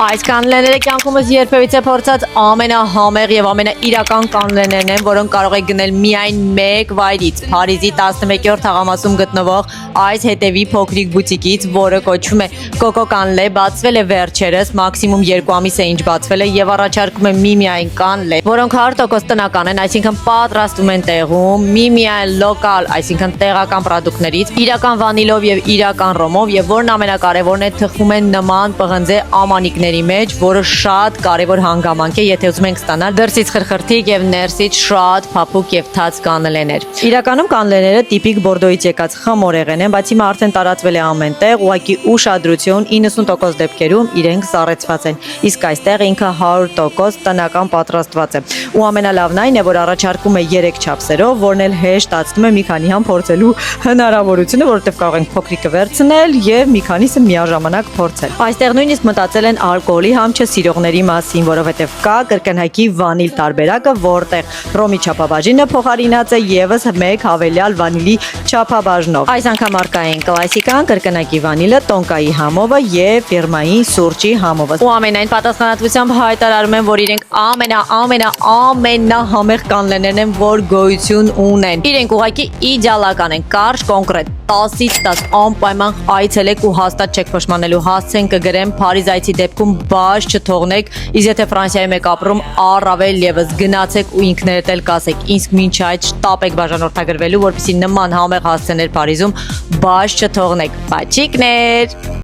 Այս կանլեները կյանքումս երբևիցե փորձած ամենահամեղ եւ ամենաիրական կանլեներն են, որոնք կարող եք գնել միայն մեկ վայրից՝ Փարիզի 11-րդ թաղամասում գտնվող այս հետևի փոքրիկ բուտիկից, որը կոչվում է Coco Canle, բացվել է վերջերս, մաքսիմում 2 ամիս է ինչ բացվել է եւ առաջարկում է միմիայն կանլե, որոնք 100% տնական են, այսինքն պատրաստում են տեղում, միմիայն լոկալ, այսինքն տեղական պրոդուկտներից, իրական վանիլով եւ իրական ռոմով եւ որն ամենակարևորն է, թխվում են նման պղնձե ամանիկների մեջ, որը շատ կարևոր հանգամանք է, եթե ուզում ենք ստանալ դրսից խրխրթիկ եւ ներսից շատ փափուկ եւ թաց կանլեներ։ Իրականում կանլեները տիպիկ Բորդոյից եկած խմորեղեն են, բայց հիմա արդեն տարածվել է ամենտեղ, ուղղակի ուշադրություն 90% դեպքերում իրենք սառեցված են, իսկ այստեղ ինքը 100% տնական պատրաստված է։ Ու ամենալավն այն է, որ առաջարկում է 3 չափսերով, որն էլ հեշտացնում է մի քանի համ փորձելու հնարավորությունը, որովհետեւ կարող ենք փոքրիկը վերցնել եւ մի քանիսը միաժամանակ փորձել։ Այստեղ նույնիսկ մտածել են ալկոհոլի համչը սիրողների մասին, որովհետև կա կրկնակի վանիլ տարբերակը, որտեղ ռոմի չափաբաժինը փոխարինած է եւս մեկ հավելյալ վանիլի չափաբաժնով։ Այս անգամ առկա են կլասիկան, կրկնակի վանիլը, տոնկայի համովը եւ ֆիրմային սուրճի համովը։ Ու ամենայն պատասխանատվությամբ հայտարարում են, որ իրենք ամենահամեղ կանլեներն են, որ գոյություն ունեն։ Իրենք ուղղակի իդեալական են, կարճ, կոնկրետ, 10-ից 10 անպայման այցելեք ու հաստատ չեք փոշմանելու, հասցեն կգրեմ Փարիզ այցի դեպքում բաց չթողնեք, իսկ եթե Ֆրանսիայում եք ապրում, առավել եւս գնացեք ու ինքներդ էլ կասեք, իսկ մինչ այդ շտապ եք բաժանորդագրվելու, որպեսզի նման համեղ հասցեներ Փարիզում բաց չթողնեք։ Բաչիկներ։